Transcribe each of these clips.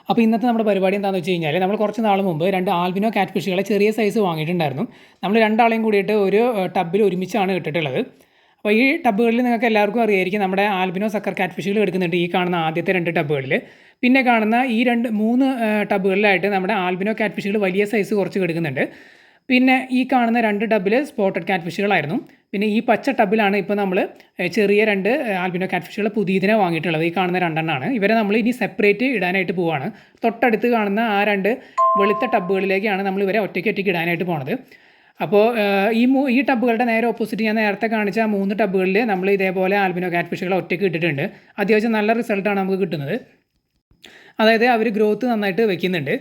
അപ്പോൾ ഇന്നത്തെ നമ്മുടെ പരിപാടി എന്താണെന്ന് വെച്ച് കഴിഞ്ഞാൽ നമ്മൾ കുറച്ച് നാൾ മുമ്പ് 2 ആൽബിനോ കാറ്റ് ഫിഷുകളെ ചെറിയ സൈസ് വാങ്ങിയിട്ടുണ്ടായിരുന്നു. നമ്മൾ രണ്ടാളെയും കൂടിയിട്ട് ഒരു ടബ്ബിൽ ഒരുമിച്ചാണ് ഇട്ടിട്ടുള്ളത്. അപ്പോൾ ഈ ടബ്ബുകളിൽ നിങ്ങൾക്ക് എല്ലാവർക്കും അറിയായിരിക്കും നമ്മുടെ ആൽബിനോ സക്കർ കാറ്റ് ഫിഷുകൾ എടുക്കുന്നുണ്ട് ഈ കാണുന്ന ആദ്യത്തെ 2 ടബ്ബുകളിൽ. പിന്നെ കാണുന്ന ഈ 3 ടബ്ബുകളിലായിട്ട് നമ്മുടെ ആൽബിനോ കാറ്റ് ഫിഷുകൾ വലിയ സൈസ് കുറച്ച് എടുക്കുന്നുണ്ട്. പിന്നെ ഈ കാണുന്ന 2 ടബ്ബിൽ സ്പോട്ടഡ് കാറ്റ് ഫിഷുകളായിരുന്നു. പിന്നെ ഈ പച്ച ടബ്ബിലാണ് ഇപ്പോൾ നമ്മൾ ചെറിയ 2 ആൽബിനോ കാറ്റ് ഫിഷുകൾ പുതിയതിനെ വാങ്ങിയിട്ടുള്ളത്. ഈ കാണുന്ന 2 എണ്ണമാണ്. ഇവരെ നമ്മൾ ഇനി സെപ്പറേറ്റ് ഇടാനായിട്ട് പോവുകയാണ്. തൊട്ടടുത്ത് കാണുന്ന ആ 2 വെളുത്ത ടബ്ബുകളിലേക്കാണ് നമ്മൾ ഇവരെ ഒറ്റയ്ക്ക് ഇടാനായിട്ട് പോണത്. അപ്പോൾ ഈ ടബ്ബുകളുടെ നേരെ ഓപ്പോസിറ്റ് ഞാൻ നേരത്തെ കാണിച്ച 3 ടബ്ബുകളിൽ നമ്മൾ ഇതേപോലെ ആൽബിനോ കാറ്റ് ഫിഷുകളെ ഒറ്റയ്ക്ക് ഇട്ടിട്ടുണ്ട്. അത്യാവശ്യം നല്ല റിസൾട്ടാണ് നമുക്ക് കിട്ടുന്നത്. അതായത് അവർ ഗ്രോത്ത് നന്നായിട്ട് വെക്കുന്നുണ്ട്.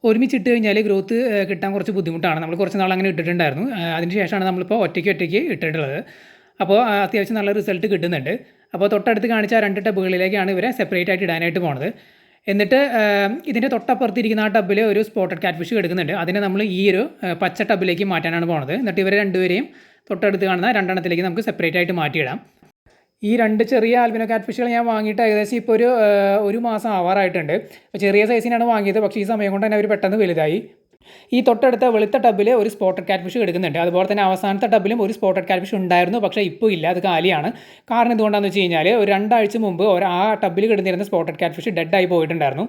ഒരുമിച്ചിട്ട് കഴിഞ്ഞാൽ ഗ്രോത്ത് കിട്ടാൻ കുറച്ച് ബുദ്ധിമുട്ടാണ്. നമ്മൾ കുറച്ച് നാൾ അങ്ങനെ ഇട്ടിട്ടുണ്ടായിരുന്നു. അതിന് ശേഷമാണ് നമ്മളിപ്പോൾ ഒറ്റയ്ക്ക് ഇട്ടിട്ടുള്ളത്. അപ്പോൾ അത്യാവശ്യം നല്ല റിസൾട്ട് കിട്ടുന്നുണ്ട്. അപ്പോൾ തൊട്ടടുത്ത് കാണിച്ച 2 ടബ്ബുകളിലേക്കാണ് ഇവരെ സെപ്പറേറ്റ് ആയിട്ട് ഇടാനായിട്ട് പോണത്. എന്നിട്ട് ഇതിൻ്റെ തൊട്ടപ്പുറത്തിരിക്കുന്ന ആ ടബ്ബിൽ ഒരു സ്പോട്ടഡ് കാറ്റ് ഫിഷ് എടുക്കുന്നുണ്ട്. അതിനെ നമ്മൾ ഈ ഒരു പച്ച ടബ്ബിലേക്ക് മാറ്റാനാണ് പോണത്. എന്നിട്ട് ഇവരെ രണ്ടുപേരെയും തൊട്ടടുത്ത് കാണുന്ന 2 എണ്ണത്തിലേക്ക് നമുക്ക് സെപ്പറേറ്റ് ആയിട്ട് മാറ്റിയിടാം. ഈ 2 ചെറിയ ആൽബിനോ കാറ്റ് ഫിഷുകൾ ഞാൻ വാങ്ങിയിട്ട് ഏകദേശം ഇപ്പോൾ ഒരു മാസം ആവാറായിട്ടുണ്ട്. അപ്പോൾ ചെറിയ സൈസിനാണ് വാങ്ങിയത്. പക്ഷേ ഈ സമയം കൊണ്ട് തന്നെ അവർ പെട്ടെന്ന് വലുതായി. ഈ തൊട്ടടുത്ത വെളുത്ത ടബ്ബിൽ ഒരു സ്പോട്ടഡ് കാറ്റ് ഫിഷ് എടുക്കുന്നുണ്ട്. അതുപോലെ തന്നെ അവസാനത്തെ ടബ്ബിലും ഒരു സ്പോട്ടഡ് കാറ്റ് ഫിഷ് ഉണ്ടായിരുന്നു. പക്ഷേ ഇപ്പോൾ ഇല്ല, അത് കാലിയാണ്. കാരണം എന്തുകൊണ്ടാണെന്ന് വെച്ച് കഴിഞ്ഞാൽ ഒരു 2 ആഴ്ച മുമ്പ് ആ ടബ്ബിൽ കിടന്നിരുന്ന സ്പോട്ടഡ് കാറ്റ് ഫിഷ് ഡെഡായി പോയിട്ടുണ്ടായിരുന്നു.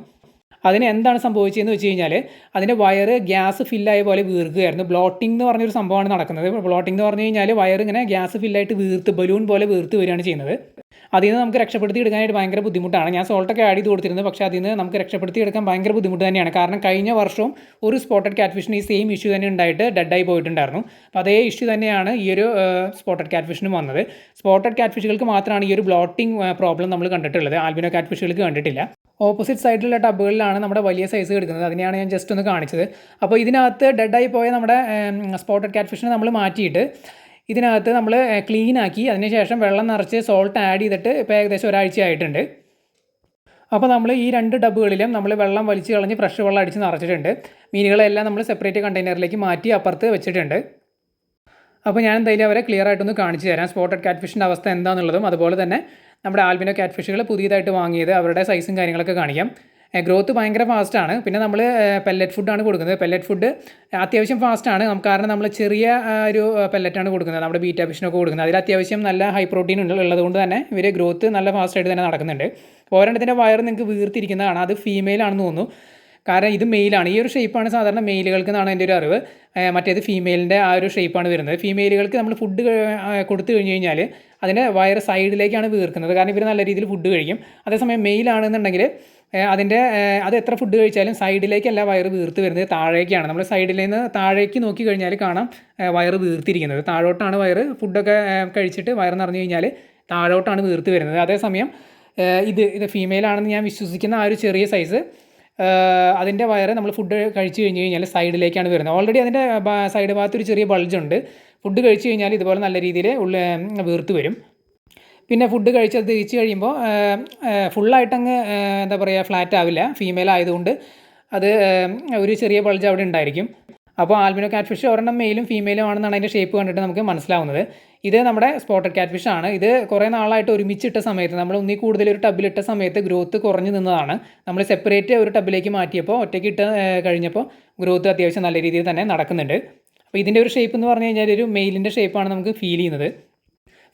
അതിന് എന്താണ് സംഭവിച്ചതെന്ന് വെച്ച് കഴിഞ്ഞാൽ അതിൻ്റെ വയറ് ഗ്യാസ് ഫില്ലായ പോലെ വീർക്കുകയായിരുന്നു. ബ്ലോട്ടിംഗ് എന്ന് പറഞ്ഞൊരു സംഭവമാണ് നടക്കുന്നത്. ബ്ലോട്ടിംഗ് എന്ന് പറഞ്ഞു കഴിഞ്ഞാൽ വയറ് ഇങ്ങനെ ഗ്യാസ് ഫില്ലായിട്ട് ബലൂൺ പോലെ വീർത്ത് വരികയാണ് ചെയ്യുന്നത്. അതിൽ നിന്ന് നമുക്ക് രക്ഷപ്പെടുത്തി എടുക്കാനായിട്ട് ഭയങ്കര ബുദ്ധിമുട്ടാണ്. ഞാൻ സോൾട്ടൊക്കെ ആഡ് ചെയ്ത് കൊടുത്തിരുന്നത്, പക്ഷേ അതിൽ നിന്ന് നമുക്ക് രക്ഷപ്പെടുത്തി എടുക്കാൻ ഭയങ്കര ബുദ്ധിമുട്ട് തന്നെയാണ്. കാരണം കഴിഞ്ഞ വർഷവും ഒരു സ്പോട്ടഡ് കാറ്റ് ഫിഷിന് ഈ സെയിം ഇഷ്യൂ തന്നെ ഉണ്ടായിട്ട് ഡെഡായി പോയിട്ടുണ്ടായിരുന്നു. അപ്പോൾ അതേ ഇഷ്യൂ തന്നെയാണ് ഈ ഒരു സ്പോട്ടഡ് കാറ്റ് ഫിഷിനും വന്നത്. സ്പോട്ടഡ് കാറ്റ് ഫിഷുകൾക്ക് മാത്രമാണ് ഈ ഒരു ബ്ലോട്ടിംഗ് പ്രോബ്ലം നമ്മൾ കണ്ടിട്ടുള്ളത്. ആൽബിനോ കാറ്റ് ഫിഷുകൾക്ക് കണ്ടിട്ടില്ല. ഓപ്പോസിറ്റ് സൈഡിലുള്ള ടബ്ബുകളിലാണ് നമ്മുടെ വലിയ സൈസ് എടുക്കുന്നത്. അതിനെയാണ് ഞാൻ ജസ്റ്റ് ഒന്ന് കാണിച്ചത്. അപ്പോൾ ഇതിനകത്ത് ഡെഡായി പോയ നമ്മുടെ സ്പോട്ടഡ് കാറ്റ് ഫിഷിനെ നമ്മൾ മാറ്റിയിട്ട് ഇതിനകത്ത് നമ്മൾ ക്ലീനാക്കി അതിനുശേഷം വെള്ളം നിറച്ച് സോൾട്ട് ആഡ് ചെയ്തിട്ട് ഇപ്പോൾ ഏകദേശം ഒരാഴ്ച ആയിട്ടുണ്ട്. അപ്പോൾ നമ്മൾ ഈ 2 ടബ്ബുകളിലും നമ്മൾ വെള്ളം വലിച്ച് കളഞ്ഞ് ഫ്രഷ് വെള്ളം അടിച്ച് നിറച്ചിട്ടുണ്ട്. മീനുകളെല്ലാം നമ്മൾ സെപ്പറേറ്റ് കണ്ടെയ്നറിലേക്ക് മാറ്റി അപ്പുറത്ത് വെച്ചിട്ടുണ്ട്. അപ്പോൾ ഞാൻ എന്തായാലും അവരെ ക്ലിയർ ആയിട്ടൊന്ന് കാണിച്ചു തരാം. സ്പോട്ടഡ് കാറ്റ് ഫിഷിൻ്റെ അവസ്ഥ എന്താണെന്നുള്ളതും അതുപോലെ തന്നെ നമ്മുടെ ആൽബിനോ കാറ്റ് ഫിഷുകൾ പുതിയതായിട്ട് വാങ്ങിയത് അവരുടെ സൈസും കാര്യങ്ങളൊക്കെ കാണിക്കാം. ഗ്രോത്ത് ഭയങ്കര ഫാസ്റ്റാണ്. പിന്നെ നമ്മൾ പെല്ലറ്റ് ഫുഡാണ് കൊടുക്കുന്നത്. പെല്ലറ്റ് ഫുഡ് അത്യാവശ്യം ഫാസ്റ്റാണ്. കാരണം നമ്മൾ ചെറിയ ഒരു പെല്ലറ്റാണ് കൊടുക്കുന്നത്. നമ്മുടെ ബീറ്റ ഫിഷിനൊക്കെ കൊടുക്കുന്നത്. അതിൽ അത്യാവശ്യം നല്ല ഹൈ പ്രോട്ടീൻ ഉള്ളതുകൊണ്ട് തന്നെ ഇവർ ഗ്രോത്ത് നല്ല ഫാസ്റ്റായിട്ട് തന്നെ നടക്കുന്നുണ്ട്. ഒരെണ്ണത്തിൻ്റെ വയറ് നിങ്ങൾക്ക് വീർത്തിരിക്കുന്നതാണ്. അത് ഫീമെയിൽ ആണെന്ന് തോന്നുന്നു. കാരണം ഇത് മെയിലാണ്. ഈ ഒരു ഷേപ്പാണ് സാധാരണ മെയിലുകൾക്ക് എന്നാണ് എൻ്റെ ഒരു അറിവ്. മറ്റേത് ഫീമെയിലിൻ്റെ ആ ഒരു ഷേപ്പാണ് വരുന്നത്. ഫീമെയിലുകൾക്ക് നമ്മൾ ഫുഡ് കൊടുത്തു കഴിഞ്ഞ് കഴിഞ്ഞാൽ അതിൻ്റെ വയറ് സൈഡിലേക്കാണ് വീർക്കുന്നത്. കാരണം ഇവർ നല്ല രീതിയിൽ ഫുഡ് കഴിക്കും. അതേസമയം മെയിലാണെന്നുണ്ടെങ്കിൽ അത് എത്ര ഫുഡ് കഴിച്ചാലും സൈഡിലേക്കല്ല വയറ് വീർത്ത് വരുന്നത്, താഴേക്കാണ്. നമ്മൾ സൈഡിൽ നിന്ന് താഴേക്ക് നോക്കി കഴിഞ്ഞാൽ കാണാം വയറ് വീർത്തിരിക്കുന്നത്. താഴോട്ടാണ് വയറ് ഫുഡൊക്കെ കഴിച്ചിട്ട് വയറ് നിറഞ്ഞു കഴിഞ്ഞാൽ താഴോട്ടാണ് വീർത്ത് വരുന്നത്. അതേസമയം ഇത് ഫീമെയിലാണെന്ന് ഞാൻ വിശ്വസിക്കുന്ന ആ ഒരു ചെറിയ സൈസ് അതിൻ്റെ വയറ് നമ്മൾ ഫുഡ് കഴിച്ച് കഴിഞ്ഞ് കഴിഞ്ഞാൽ സൈഡിലേക്കാണ് വരുന്നത്. ഓൾറെഡി അതിൻ്റെ സൈഡ് ഭാഗത്ത് ഒരു ചെറിയ ബൾജുണ്ട്. ഫുഡ് കഴിച്ച് കഴിഞ്ഞാൽ ഇതുപോലെ നല്ല രീതിയിൽ വീർത്ത് വരും. പിന്നെ ഫുഡ് കഴിച്ചത് തിരിച്ച് കഴിയുമ്പോൾ ഫുള്ളായിട്ടങ്ങ് എന്താ പറയുക ഫ്ലാറ്റ് ആവില്ല. ഫീമെയിൽ ആയതുകൊണ്ട് അത് ഒരു ചെറിയ ബൾജ് അവിടെ ഉണ്ടായിരിക്കും. അപ്പോൾ ആൽബിനോ കാറ്റ് ഫിഷ് ഒരെണ്ണം മെയിലും ഫീമെയിലും ആണെന്നാണ് അതിൻ്റെ ഷേപ്പ് കണ്ടിട്ട് നമുക്ക് മനസ്സിലാവുന്നത്. ഇത് നമ്മുടെ സ്പോട്ടഡ് കാറ്റ് ഫിഷ് ആണ്. ഇത് കുറേ നാളായിട്ട് ഒരുമിച്ചിട്ട സമയത്ത് നമ്മൾ ഒന്നിൽ കൂടുതൽ ഒരു ടബ്ബിലിട്ട സമയത്ത് ഗ്രോത്ത് കുറഞ്ഞു നിന്നതാണ്. നമ്മൾ സെപ്പറേറ്റ് ഒരു ടബ്ബിലേക്ക് മാറ്റിയപ്പോൾ ഒറ്റയ്ക്ക് ഇട്ട് കഴിഞ്ഞപ്പോൾ ഗ്രോത്ത് അത്യാവശ്യം നല്ല രീതിയിൽ തന്നെ നടക്കുന്നുണ്ട്. അപ്പോൾ ഇതിൻ്റെ ഒരു ഷേപ്പ് എന്ന് പറഞ്ഞു കഴിഞ്ഞാൽ ഒരു മെയിലിൻ്റെ ഷേപ്പാണ് നമുക്ക് ഫീൽ ചെയ്യുന്നത്.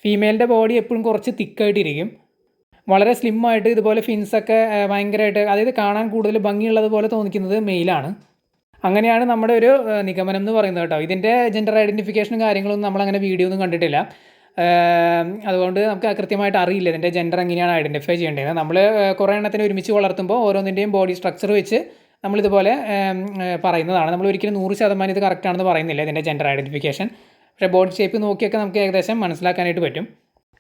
ഫീമെയിലിൻ്റെ ബോഡി എപ്പോഴും കുറച്ച് തിക്കായിട്ടിരിക്കും. വളരെ സ്ലിമ്മായിട്ട് ഇതുപോലെ ഫിൻസൊക്കെ ഭയങ്കരമായിട്ട്, അതായത് കാണാൻ കൂടുതൽ ഭംഗിയുള്ളതുപോലെ തോന്നിക്കുന്നത് മെയിലാണ്. അങ്ങനെയാണ് നമ്മുടെ ഒരു നിഗമനം എന്ന് പറയുന്നത് കേട്ടോ. ഇതിൻ്റെ ജെൻഡർ ഐഡൻറ്റിഫിക്കേഷനും കാര്യങ്ങളൊന്നും നമ്മളങ്ങനെ വീഡിയോ ഒന്നും കണ്ടിട്ടില്ല. അതുകൊണ്ട് നമുക്ക് കൃത്യമായിട്ട് അറിയില്ല ഇതിൻ്റെ ജെൻഡർ എങ്ങനെയാണ് ഐഡൻറ്റിഫൈ ചെയ്യേണ്ടത്. നമ്മൾ കുറേ എണ്ണത്തിനെ ഒരുമിച്ച് വളർത്തുമ്പോൾ ഓരോന്നിൻ്റെയും ബോഡി സ്ട്രക്ചർ വെച്ച് നമ്മളിതുപോലെ പറയുന്നതാണ്. നമ്മൾ ഒരിക്കലും 100% ഇത് കറക്റ്റാണെന്ന് പറയുന്നില്ല ഇതിൻ്റെ ജെൻഡർ ഐഡൻറ്റിഫിക്കേഷൻ. പക്ഷേ ബോഡി ഷേപ്പ് നോക്കിയൊക്കെ നമുക്ക് ഏകദേശം മനസ്സിലാക്കാനായിട്ട് പറ്റും.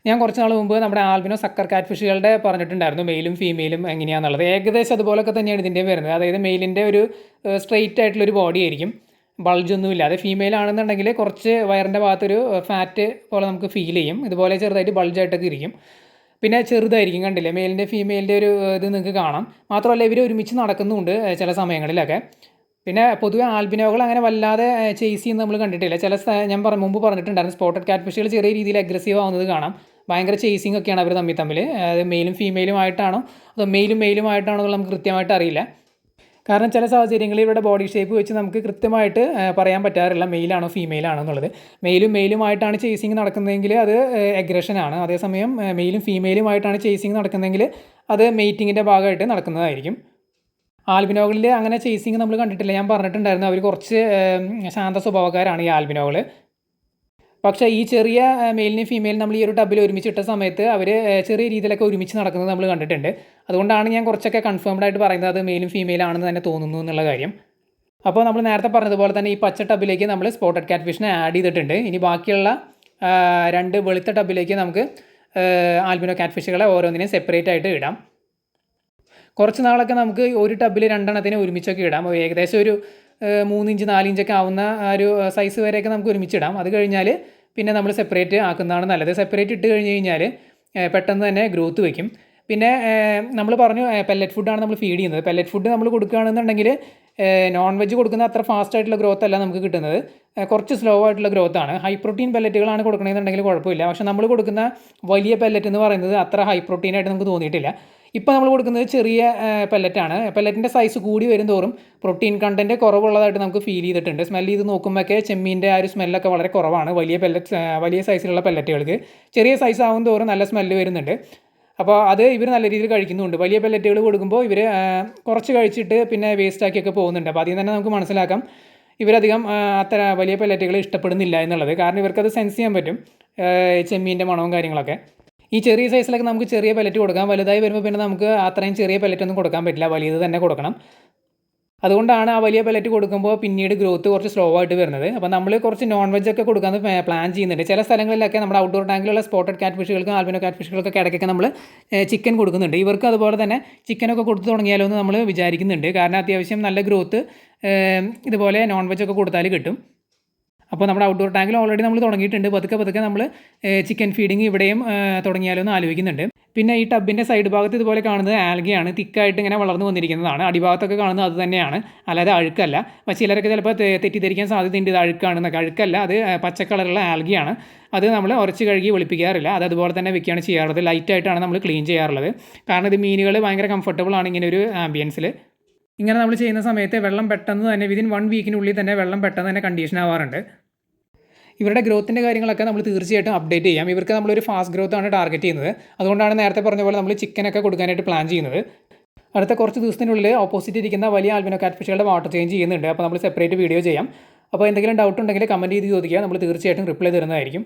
ഞാൻ കുറച്ച് നാൾ മുമ്പ് നമ്മുടെ ആൽബിനോ സക്കർ കാറ്റ് ഫിഷുകളുടെ പറഞ്ഞിട്ടുണ്ടായിരുന്നു മെയിലും ഫീമെയിലും എങ്ങനെയാണെന്നുള്ളത്. ഏകദേശം അതുപോലൊക്കെ തന്നെയാണ് ഇതിൻ്റെ വരുന്നത്. അതായത് മെയിലിൻ്റെ ഒരു സ്ട്രെയിറ്റ് ആയിട്ടുള്ളൊരു ബോഡി ആയിരിക്കും, ബൾജൊന്നുമില്ല. അത് ഫീമെയിൽ ആണെന്നുണ്ടെങ്കിൽ കുറച്ച് വയറിൻ്റെ ഭാഗത്തൊരു ഫാറ്റ് പോലെ നമുക്ക് ഫീൽ ചെയ്യും. ഇതുപോലെ ചെറുതായിട്ട് ബൾജായിട്ടൊക്കെ ഇരിക്കും. പിന്നെ ചെറുതായിരിക്കും, കണ്ടില്ലേ മെയിലിൻ്റെ ഫീമെയിലിൻ്റെ ഒരു ഇത് നിങ്ങൾക്ക് കാണാം. മാത്രമല്ല ഇവർ ഒരുമിച്ച് നടക്കുന്നുമുണ്ട് ചില സമയങ്ങളിലൊക്കെ. പിന്നെ പൊതുവെ ആൽബിനോകൾ അങ്ങനെ വല്ലാതെ ചേസ് ചെയ്യുന്നത് നമ്മൾ കണ്ടിട്ടില്ല. മുമ്പ് പറഞ്ഞിട്ടുണ്ടായിരുന്നു സ്പോട്ടഡ് കാറ്റ് ഫിഷുകൾ ചെറിയ രീതിയിൽ അഗ്രസീവ് ആവുന്നത് കാണാം. ഭയങ്കര ചേസിങ് ഒക്കെയാണ് അവർ തമ്മിൽ. അത് മെയിലും ഫീമെയിലുമായിട്ടാണോ അതോ മെയിലുമായിട്ടാണോ എന്നുള്ളത് നമുക്ക് കൃത്യമായിട്ട് അറിയില്ല. കാരണം ചില സാഹചര്യങ്ങളിൽ ഇവരുടെ ബോഡി ഷേപ്പ് വെച്ച് നമുക്ക് കൃത്യമായിട്ട് പറയാൻ പറ്റാറില്ല മെയിലാണോ ഫീമെയിലാണോ എന്നുള്ളത്. മെയിലുമായിട്ടാണ് ചേസിങ് നടക്കുന്നതെങ്കിൽ അത് അഗ്രഷനാണ്. അതേസമയം മെയിലും ഫീമെയിലുമായിട്ടാണ് ചേസിങ് നടക്കുന്നതെങ്കിൽ അത് മെയ്റ്റിങ്ങിൻ്റെ ഭാഗമായിട്ട് നടക്കുന്നതായിരിക്കും. ആൽബിനോകളിൽ അങ്ങനെ ചേസിങ് നമ്മൾ കണ്ടിട്ടില്ല. ഞാൻ പറഞ്ഞിട്ടുണ്ടായിരുന്നു അവർ കുറച്ച് ശാന്ത സ്വഭാവക്കാരാണ് ഈ ആൽബിനോകൾ. പക്ഷേ ഈ ചെറിയ മെയിലിനെയും ഫീമെയിലും നമ്മൾ ഈ ഒരു ടബിൽ ഒരുമിച്ചിട്ട സമയത്ത് അവർ ചെറിയ രീതിയിലൊക്കെ ഒരുമിച്ച് നടക്കുന്നത് നമ്മൾ കണ്ടിട്ടുണ്ട്. അതുകൊണ്ടാണ് ഞാൻ കുറച്ചൊക്കെ കൺഫേംഡ് ആയിട്ട് പറയുന്നത് അത് മെയിലും ഫീമെയിലാണെന്ന് തന്നെ തോന്നുന്നു എന്നുള്ള കാര്യം. അപ്പോൾ നമ്മൾ നേരത്തെ പറഞ്ഞതുപോലെ തന്നെ ഈ പച്ച ടബിലേക്ക് നമ്മൾ സ്പോട്ടഡ് ക്യാറ്റ് ഫിഷിനെ ആഡ് ചെയ്തിട്ടുണ്ട്. ഇനി ബാക്കിയുള്ള 2 വെളുത്ത ടബിലേക്ക് നമുക്ക് ആൽബിനോ ക്യാറ്റ് ഫിഷുകളെ ഓരോന്നിനെയും സെപ്പറേറ്റ് ആയിട്ട് ഇടാം. കുറച്ച് നാളൊക്കെ നമുക്ക് ഒരു ടബിൽ 2 എണ്ണത്തിനെ ഒരുമിച്ചൊക്കെ ഇടാം. ഏകദേശം ഒരു 3 ഇഞ്ച് 4 ഇഞ്ചൊക്കെ ആവുന്ന ഒരു സൈസ് വരെയൊക്കെ നമുക്ക് ഒരുമിച്ചിടാം. അത് കഴിഞ്ഞാൽ പിന്നെ നമ്മൾ സെപ്പറേറ്റ് ആക്കുന്നതാണ് നല്ലത്. സെപ്പറേറ്റ് ഇട്ട് കഴിഞ്ഞ് കഴിഞ്ഞാൽ പെട്ടെന്ന് തന്നെ ഗ്രോത്ത് വയ്ക്കും. പിന്നെ നമ്മൾ പറഞ്ഞു പെല്ലറ്റ് ഫുഡാണ് നമ്മൾ ഫീഡ് ചെയ്യുന്നത്. പെല്ലറ്റ് ഫുഡ് നമ്മൾ കൊടുക്കുകയാണെന്നുണ്ടെങ്കിൽ നോൺ വെജ് കൊടുക്കുന്ന അത്ര ഫാസ്റ്റ് ആയിട്ടുള്ള ഗ്രോത്ത് അല്ല നമുക്ക് കിട്ടുന്നത്. കുറച്ച് സ്ലോ ആയിട്ടുള്ള ഗ്രോത്താണ്. ഹൈ പ്രോട്ടീൻ പെല്ലറ്റുകളാണ് കൊടുക്കണമെന്നുണ്ടെങ്കിൽ കുഴപ്പമില്ല. പക്ഷേ നമ്മൾ കൊടുക്കുന്ന വലിയ പെല്ലറ്റ് എന്ന് പറയുന്നത് അത്ര ഹൈ പ്രോട്ടീനായിട്ട് നമുക്ക് തോന്നിയിട്ടില്ല. ഇപ്പോൾ നമ്മൾ കൊടുക്കുന്നത് ചെറിയ പെല്ലറ്റാണ്. പെല്ലറ്റിൻ്റെ സൈസ് കൂടി വരും തോറും പ്രോട്ടീൻ കണ്ടൻറ്റ് കുറവുള്ളതായിട്ട് നമുക്ക് ഫീൽ ചെയ്തിട്ടുണ്ട്. സ്മെല്ല് ചെയ്ത് നോക്കുമ്പോഴൊക്കെ ചെമ്മീൻ്റെ ആ ഒരു സ്മെല്ലൊക്കെ വളരെ കുറവാണ് വലിയ സൈസിലുള്ള പെല്ലറ്റുകൾക്ക്. ചെറിയ സൈസ് ആവും തോറും നല്ല സ്മെല്ല് വരുന്നുണ്ട്. അപ്പോൾ അത് ഇവർ നല്ല രീതിയിൽ കഴിക്കുന്നുണ്ട്. വലിയ പെല്ലറ്റുകൾ കൊടുക്കുമ്പോൾ ഇവർ കുറച്ച് കഴിച്ചിട്ട് പിന്നെ വേസ്റ്റാക്കിയൊക്കെ പോകുന്നുണ്ട്. അപ്പോൾ അതിൽ തന്നെ നമുക്ക് മനസ്സിലാക്കാം ഇവരധികം അത്ര വലിയ പെല്ലറ്റുകൾ ഇഷ്ടപ്പെടുന്നില്ല എന്നുള്ളത്. കാരണം ഇവർക്കത് സെൻസ് ചെയ്യാൻ പറ്റും ചെമ്മീൻ്റെ മണവും കാര്യങ്ങളൊക്കെ. ഈ ചെറിയ സൈസിലൊക്കെ നമുക്ക് ചെറിയ പെല്ലറ്റ് കൊടുക്കാം. വലുതായി വരുമ്പോൾ പിന്നെ നമുക്ക് അത്രയും ചെറിയ പെല്ലറ്റൊന്നും കൊടുക്കാൻ പറ്റില്ല. വലിയത് തന്നെ കൊടുക്കണം. അതുകൊണ്ടാണ് ആ വലിയ പെല്ലറ്റ് കൊടുക്കുമ്പോൾ പിന്നീട് ഗ്രോത്ത് കുറച്ച് സ്ലോ ആയിട്ട് വരുന്നത്. അപ്പോൾ നമ്മൾ കുറച്ച് നോൺ വെജ് ഒക്കെ കൊടുക്കാമെന്ന് പ്ലാൻ ചെയ്യുന്നുണ്ട്. ചില സ്ഥലങ്ങളിലൊക്കെ നമ്മുടെ ഔട്ട്ഡോർ ടാങ്കിലുള്ള സ്പോട്ടഡ് ക്യാറ്റ് ഫിഷുകൾക്കും ആൽബിനോ ക്യാറ്റ് ഫിഷുകൾക്കൊക്കെ ഇടയ്ക്കൊക്കെ നമ്മൾ ചിക്കൻ കൊടുക്കുന്നുണ്ട്. ഇവർക്ക് അതുപോലെ തന്നെ ചിക്കനൊക്കെ കൊടുത്തു തുടങ്ങിയാലോ എന്ന് നമ്മൾ വിചാരിക്കുന്നുണ്ട്. കാരണം അത്യാവശ്യം നല്ല ഗ്രോത്ത് ഇതുപോലെ നോൺ വെജ് ഒക്കെ കൊടുത്താൽ കിട്ടും. അപ്പോൾ നമ്മുടെ ഔട്ട്ഡോർ ടാങ്കിൽ ഓൾറെഡി നമ്മൾ തുടങ്ങിയിട്ടുണ്ട്. പതുക്കെ നമ്മൾ ചിക്കൻ ഫീഡിങ് ഇവിടെയും തുടങ്ങിയാലോ എന്ന് ആലോചിക്കുന്നുണ്ട്. പിന്നെ ഈ ടബിൻ്റെ സൈഡ് ഭാഗത്ത് ഇതുപോലെ കാണുന്നത് ആൽഗയാണ്. തിക്കായിട്ട് ഇങ്ങനെ വളർന്നു വന്നിരിക്കുന്നതാണ്. അടിഭാഗത്തൊക്കെ കാണുന്നത് അത് തന്നെയാണ്, അല്ലാതെ അഴുക്കല്ല. അപ്പോൾ ചിലരൊക്കെ ചിലപ്പോൾ തെറ്റിദ്ധരിക്കാൻ സാധ്യതയുണ്ട് ഇത് അഴുക്കാണെന്നൊക്കെ. അഴുക്കല്ല, അത് പച്ച കളറുള്ള ആൽഗയാണ്. അത് നമ്മൾ ഉരച്ച് കഴുകി വെളുപ്പിക്കാറില്ല. അത് അതുപോലെ തന്നെ വെക്കുകയാണ് ചെയ്യാറുള്ളത്. ലൈറ്റായിട്ടാണ് നമ്മൾ ക്ലീൻ ചെയ്യാറുള്ളത്. കാരണം ഇത് മീനുകൾ ഭയങ്കര കംഫർട്ടബിൾ ആണ് ഇങ്ങനെ ഒരു ആംബിയൻസിൽ. ഇങ്ങനെ നമ്മൾ ചെയ്യുന്ന സമയത്ത് വെള്ളം പെട്ടെന്ന് തന്നെ വിതിൻ 1 വീക്കിനുള്ളിൽ തന്നെ വെള്ളം പെട്ടെന്ന് തന്നെ കണ്ടീഷൻ ആവാറുണ്ട്. ഇവരുടെ ഗ്രോത്തിൻ്റെ കാര്യങ്ങളൊക്കെ നമ്മൾ തീർച്ചയായിട്ടും അപ്ഡേറ്റ് ചെയ്യാം. ഇവർക്ക് നമ്മളൊരു ഫാസ്റ്റ് ഗ്രോത്ത് ആണ് ടാർഗറ്റ് ചെയ്യുന്നത്. അതുകൊണ്ടാണ് നേരത്തെ പറഞ്ഞ പോലെ നമ്മൾ ചിക്കനൊക്കെ കൊടുക്കാനായിട്ട് പ്ലാൻ ചെയ്യുന്നത്. അടുത്ത കുറച്ച് ദിവസത്തിനുള്ളിൽ ഓപ്പോസിറ്റ് ഇരിക്കുന്ന വലിയ ആൽബിനോ ക്യാറ്റ് ഫിഷുകളുടെ വാട്ടർ ചേഞ്ച് ചെയ്യുന്നുണ്ട്. അപ്പോൾ നമ്മൾ സെപ്പറേറ്റ് വീഡിയോ ചെയ്യാം. അപ്പോൾ എന്തെങ്കിലും ഡൗട്ട് ഉണ്ടെങ്കിൽ കമൻറ്റ് ചെയ്ത് ചോദിക്കുക. നമ്മൾ തീർച്ചയായിട്ടും റിപ്ലൈ തരുന്നതായിരിക്കും.